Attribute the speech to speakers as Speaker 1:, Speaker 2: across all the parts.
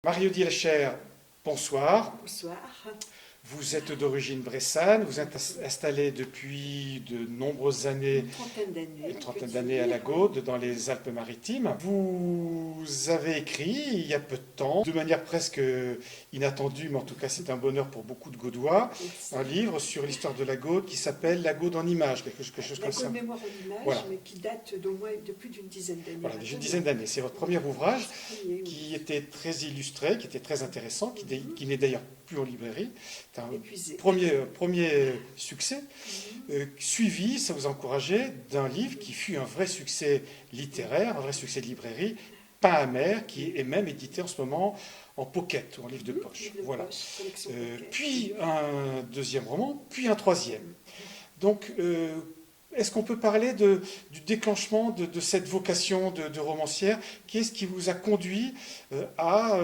Speaker 1: Marie-Odile Hecher, bonsoir.
Speaker 2: Bonsoir.
Speaker 1: Vous êtes d'origine bressane, vous êtes installée depuis de nombreuses années,
Speaker 2: Une
Speaker 1: une trentaine
Speaker 2: peut
Speaker 1: d'années à la
Speaker 2: dire.
Speaker 1: Gaude, dans les Alpes-Maritimes. Vous avez écrit, il y a peu de temps, de manière presque inattendue, mais en tout cas c'est un bonheur pour beaucoup de Gaudois,
Speaker 2: Merci.
Speaker 1: un livre sur l'histoire de la Gaude qui s'appelle La Gaude en images, quelque chose
Speaker 2: La
Speaker 1: comme ça.
Speaker 2: Gaude mémoire en images,
Speaker 1: Voilà.
Speaker 2: mais qui date d'au moins de plus d'une dizaine d'années.
Speaker 1: Voilà, déjà une
Speaker 2: maintenant.
Speaker 1: dizaine d'années. C'est votre premier ouvrage
Speaker 2: Oui,
Speaker 1: qui était très illustré, qui était très intéressant,
Speaker 2: Mhm.
Speaker 1: qui n'est d'ailleurs plus en librairie. C'est un
Speaker 2: Épuisé.
Speaker 1: premier succès,
Speaker 2: Mhm.
Speaker 1: suivi, ça vous a encouragé, d'un livre qui fut un vrai succès littéraire, un vrai succès de librairie, Pain amer, qui est même édité en ce moment en pocket ou en livre de poche.
Speaker 2: Livre de
Speaker 1: Voilà.
Speaker 2: poche, collection pocket.
Speaker 1: Puis un deuxième roman, puis un troisième. Donc, est-ce qu'on peut parler du déclenchement de cette vocation de romancière? Qu'est-ce qui vous a conduit à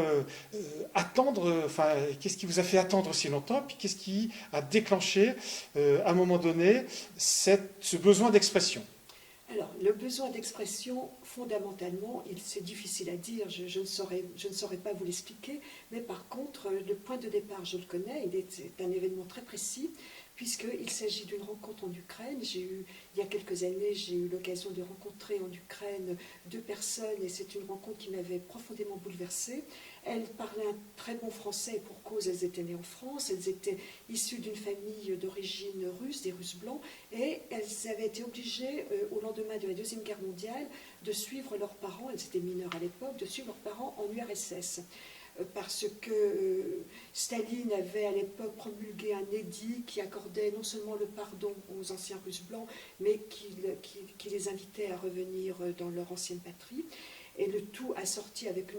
Speaker 1: attendre, enfin, qu'est-ce qui vous a fait attendre si longtemps? Puis qu'est-ce qui a déclenché, à un moment donné, ce besoin d'expression?
Speaker 2: Alors, le besoin d'expression, fondamentalement, c'est difficile à dire, je ne saurais pas vous l'expliquer, mais par contre, le point de départ, je le connais, c'est un événement très précis, puisqu'il s'agit d'une rencontre en Ukraine. Il y a quelques années, j'ai eu l'occasion de rencontrer en Ukraine deux personnes, et c'est une rencontre qui m'avait profondément bouleversée. Elles parlaient un très bon français, et pour cause, elles étaient nées en France, elles étaient issues d'une famille d'origine russe, des Russes blancs, et elles avaient été obligées, au lendemain de la Deuxième Guerre mondiale, de suivre leurs parents, elles étaient mineures à l'époque, de suivre leurs parents en URSS. Parce que Staline avait à l'époque promulgué un édit qui accordait non seulement le pardon aux anciens Russes blancs, mais qui les invitait à revenir dans leur ancienne patrie. Et le tout assorti avec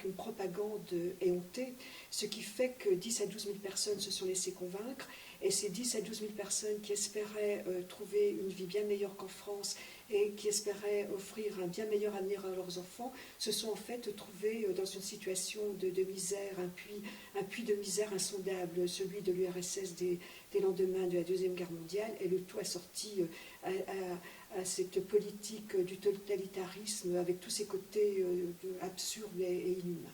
Speaker 2: une propagande éhontée, ce qui fait que 10 à 12 000 personnes se sont laissées convaincre, et ces 10 à 12 000 personnes qui espéraient trouver une vie bien meilleure qu'en France et qui espéraient offrir un bien meilleur avenir à leurs enfants, se sont en fait trouvées dans une situation de misère, un puits de misère insondable, celui de l'URSS des lendemains de la Deuxième Guerre mondiale, et le tout assorti à cette politique du totalitarisme avec tous ses côtés absurdes et inhumains.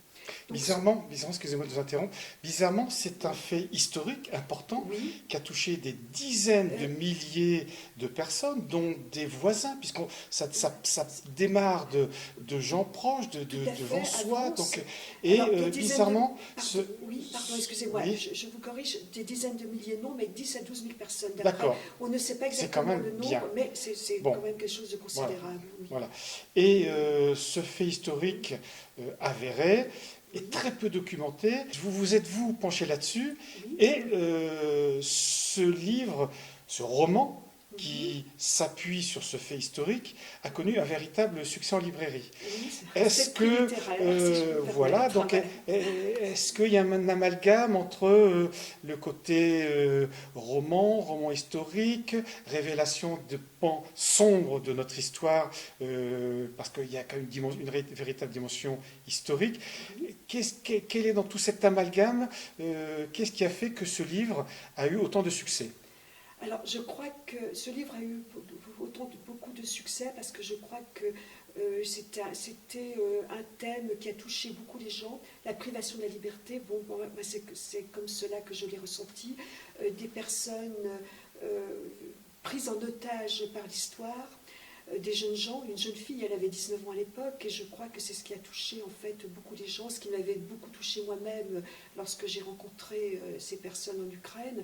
Speaker 2: Donc,
Speaker 1: Bizarrement, excusez-moi de vous interrompre, bizarrement, c'est un fait historique important
Speaker 2: oui,
Speaker 1: qui a touché des dizaines de milliers de personnes, dont des voisins, puisque ça démarre de gens proches,
Speaker 2: tout à
Speaker 1: devant
Speaker 2: fait,
Speaker 1: soi.
Speaker 2: avance.
Speaker 1: Donc, et
Speaker 2: Alors, des dizaines de...
Speaker 1: bizarrement,
Speaker 2: Oui, pardon, excusez-moi,
Speaker 1: oui,
Speaker 2: je vous corrige, des dizaines de milliers, non, mais 10 à 12 000 personnes. D'après,
Speaker 1: d'accord,
Speaker 2: on ne sait pas
Speaker 1: c'est quand
Speaker 2: exactement
Speaker 1: même
Speaker 2: le
Speaker 1: bien.
Speaker 2: nombre, mais c'est
Speaker 1: Bon,
Speaker 2: quand même quelque chose de
Speaker 1: voilà.
Speaker 2: considérable. Oui.
Speaker 1: Voilà. Et ce fait historique avéré est très peu documenté. Vous êtes-vous penché là-dessus?
Speaker 2: Oui.
Speaker 1: Et ce livre, ce roman,
Speaker 2: Mhm.
Speaker 1: qui s'appuie sur ce fait historique, a connu un véritable succès en librairie.
Speaker 2: Oui,
Speaker 1: Est-ce
Speaker 2: c'est très
Speaker 1: que,
Speaker 2: littéraire, si je peux me
Speaker 1: voilà,
Speaker 2: permettre.
Speaker 1: donc, est-ce qu'il y a un amalgame entre le côté roman historique, révélation de pans sombres de notre histoire, parce qu'il y a quand même véritable dimension historique.
Speaker 2: Oui.
Speaker 1: Quel est dans tout cet amalgame, qu'est-ce qui a fait que ce livre a eu autant de succès?
Speaker 2: Alors, je crois que ce livre a eu beaucoup de succès parce que je crois que c'était un thème qui a touché beaucoup les gens. La privation de la liberté, bon, moi, c'est comme cela que je l'ai ressenti. Des personnes euh, prises en otage par l'histoire, des jeunes gens. Une jeune fille, elle avait 19 ans à l'époque, et je crois que c'est ce qui a touché en fait beaucoup les gens, ce qui m'avait beaucoup touché moi-même lorsque j'ai rencontré ces personnes en Ukraine.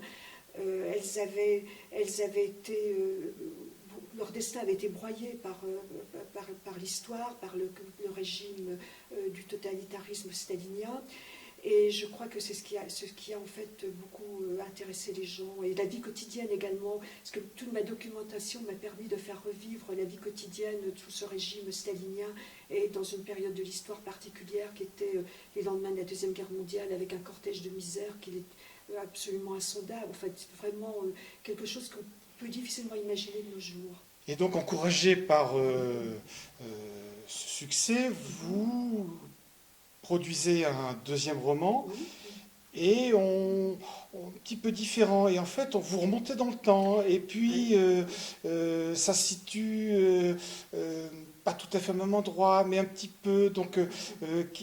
Speaker 2: Elles avaient été, leur destin avait été broyé par l'histoire, par le régime du totalitarisme stalinien. Et je crois que c'est ce qui a en fait beaucoup intéressé les gens. Et la vie quotidienne également, parce que toute ma documentation m'a permis de faire revivre la vie quotidienne sous ce régime stalinien et dans une période de l'histoire particulière qui était les lendemains de la Deuxième Guerre mondiale, avec un cortège de misère qui est absolument insondable. En fait, vraiment quelque chose qu'on peut difficilement imaginer de nos jours.
Speaker 1: Et donc, encouragé par ce succès, vous produisez un deuxième roman
Speaker 2: Oui,
Speaker 1: et un petit peu différent. Et en fait, on vous remontez dans le temps. Et
Speaker 2: oui,
Speaker 1: puis, ça se situe pas tout à fait au même endroit, mais un petit peu. Donc,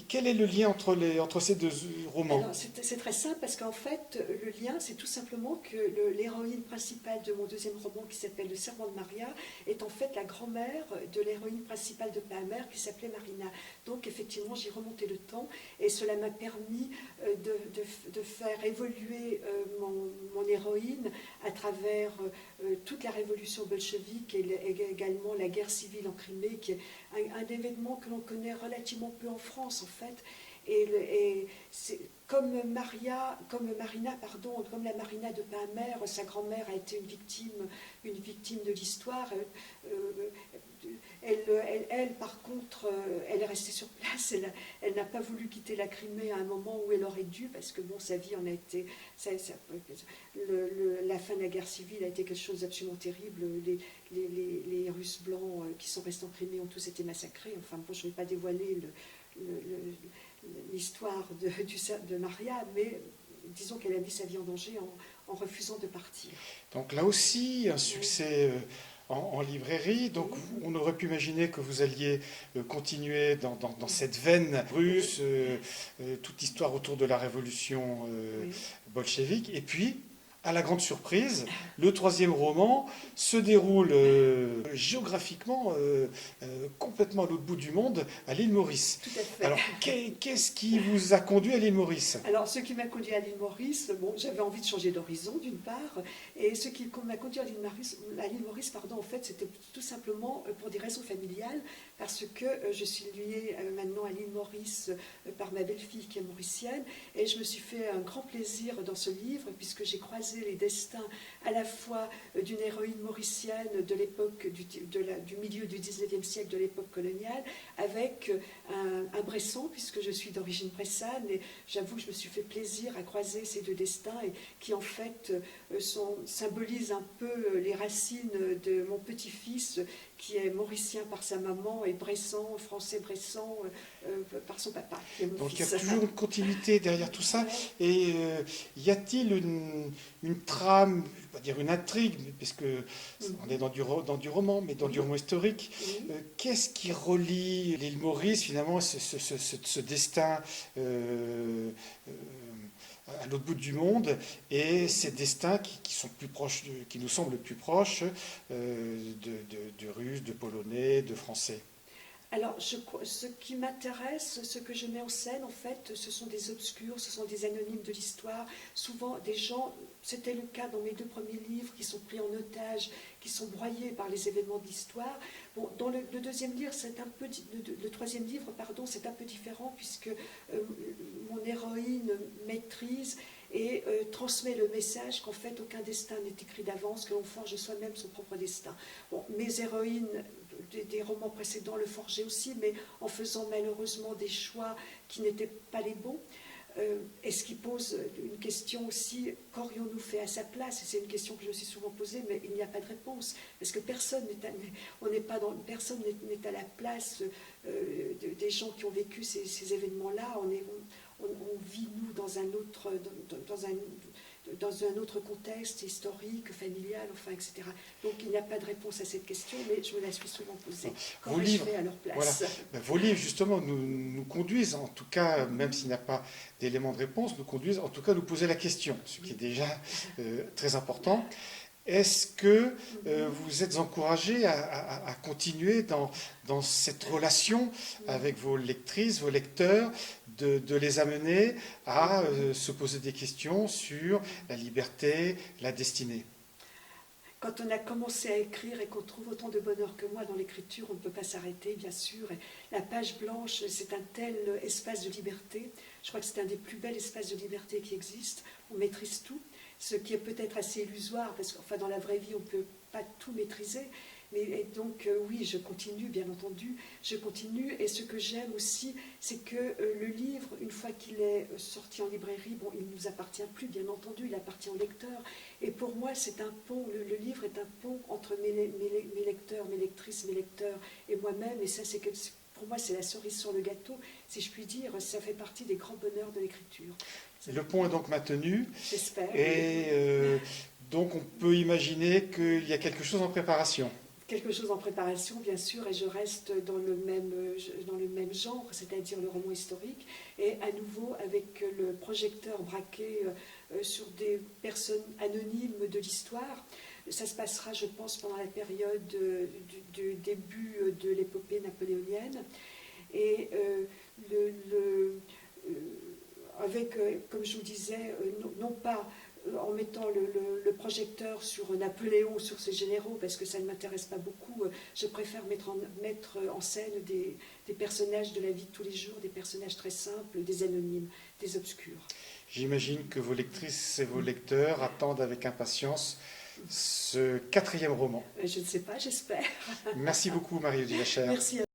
Speaker 1: quel est le lien entre ces deux romans?
Speaker 2: Alors, c'est très simple parce qu'en fait, le lien, c'est tout simplement que l'héroïne principale de mon deuxième roman, qui s'appelle Le Serment de Maria, est en fait la grand-mère de l'héroïne principale de Palmer, qui s'appelait Marina. Donc, effectivement, j'ai remonté le temps et cela m'a permis de faire évoluer mon héroïne à travers toute la révolution bolchevique et également la guerre civile en Crimée, qui est un événement que l'on connaît relativement peu en France, en fait. Et comme Marina, pardon, comme la Marina de Palmer, sa grand-mère a été une victime de l'histoire. Elle, par contre, elle est restée sur place. Elle n'a pas voulu quitter la Crimée à un moment où elle aurait dû, parce que bon, sa vie en a été. La fin de la guerre civile a été quelque chose d'absolument terrible. Les Russes blancs qui sont restés en Crimée ont tous été massacrés. Enfin bon, je ne vais pas dévoiler l'histoire de Maria, mais disons qu'elle a mis sa vie en danger en refusant de partir.
Speaker 1: Donc là aussi, un succès en librairie. Donc on aurait pu imaginer que vous alliez continuer dans cette veine russe, toute histoire autour de la révolution bolchevique. Et puis, à la grande surprise, le troisième roman se déroule géographiquement complètement à l'autre bout du monde, à l'île Maurice.
Speaker 2: Tout à fait.
Speaker 1: Alors, qu'est-ce qui vous a conduit à l'île Maurice?
Speaker 2: Alors, ce qui m'a conduit à l'île Maurice, bon, j'avais envie de changer d'horizon, d'une part, et ce qui m'a conduit à l'île Maurice, en fait, c'était tout simplement pour des raisons familiales, parce que je suis liée maintenant à l'île Maurice par ma belle-fille qui est mauricienne, et je me suis fait un grand plaisir dans ce livre, puisque j'ai croisé les destins à la fois d'une héroïne mauricienne de l'époque du milieu du 19e siècle, de l'époque coloniale, avec un Bressan, puisque je suis d'origine bressane, et j'avoue que je me suis fait plaisir à croiser ces deux destins, et qui en fait symbolisent un peu les racines de mon petit-fils, qui est mauricien par sa maman et bressan, français bressan par son papa.
Speaker 1: Donc il y a toujours une continuité derrière tout ça. Et y a-t-il une trame, je ne vais pas dire une intrigue, puisque on est dans du roman, mais dans du roman historique. Qu'est-ce qui relie l'île Maurice, finalement, ce destin à l'autre bout du monde, et ces destins qui sont plus proches, qui nous semblent plus proches de Russes, de Polonais, de Français?
Speaker 2: Alors, ce qui m'intéresse, ce que je mets en scène, en fait, ce sont des obscurs, ce sont des anonymes de l'histoire, souvent des gens, c'était le cas dans mes deux premiers livres, qui sont pris en otage, qui sont broyés par les événements de l'histoire. Bon, dans le deuxième livre, le troisième livre, pardon, c'est un peu différent, puisque mon héroïne maîtrise et transmet le message qu'en fait aucun destin n'est écrit d'avance, que l'on forge soi-même son propre destin. Bon, mes héroïnes des romans précédents le forgeaient aussi, mais en faisant malheureusement des choix qui n'étaient pas les bons. Et ce qui pose une question aussi, qu'aurions-nous fait à sa place? Et c'est une question que je me suis souvent posée, mais il n'y a pas de réponse, parce que personne n'est à la place des gens qui ont vécu ces événements-là. On vit, nous, dans un autre contexte historique, familial, enfin, etc. Donc il n'y a pas de réponse à cette question, mais je me la suis souvent posée. Qu'aurais-je fait à leur place?
Speaker 1: Voilà. Vos livres, justement, nous conduisent, en tout cas, même s'il n'y a pas d'éléments de réponse, nous conduisent, en tout cas, à nous poser la question, ce qui est déjà très important. Est-ce que vous êtes encouragé à continuer dans cette relation avec vos lectrices, vos lecteurs, de les amener à se poser des questions sur la liberté, la destinée?
Speaker 2: Quand on a commencé à écrire et qu'on trouve autant de bonheur que moi dans l'écriture, on ne peut pas s'arrêter, bien sûr. Et la page blanche, c'est un tel espace de liberté. Je crois que c'est un des plus bels espaces de liberté qui existent. On maîtrise tout, ce qui est peut-être assez illusoire, parce qu'enfin, dans la vraie vie, on ne peut pas tout maîtriser. Mais donc oui, je continue, bien entendu, je continue. Et ce que j'aime aussi, c'est que le livre, une fois qu'il est sorti en librairie, bon, il ne nous appartient plus, bien entendu, il appartient au lecteur. Et pour moi, c'est un pont, le livre est un pont entre mes lecteurs, mes lectrices, mes lecteurs et moi-même. Et ça, pour moi, c'est la cerise sur le gâteau, si je puis dire. Ça fait partie des grands bonheurs de l'écriture.
Speaker 1: Le pont est donc maintenu.
Speaker 2: J'espère.
Speaker 1: Et donc, on peut imaginer qu'il y a quelque chose en préparation.
Speaker 2: quelque chose en préparation, bien sûr, et je reste dans le même genre, c'est-à-dire le roman historique, et à nouveau avec le projecteur braqué sur des personnes anonymes de l'histoire. Ça se passera, je pense, pendant la période du début de l'épopée napoléonienne. Et avec, comme je vous disais, non pas en mettant le projecteur sur Napoléon, sur ses généraux, parce que ça ne m'intéresse pas beaucoup. Je préfère mettre en scène des personnages de la vie de tous les jours, des personnages très simples, des anonymes, des obscurs.
Speaker 1: J'imagine que vos lectrices et vos lecteurs attendent avec impatience ce 4e roman.
Speaker 2: Je ne sais pas, j'espère.
Speaker 1: Merci beaucoup, Marie-Odile Lachaire.
Speaker 2: Merci à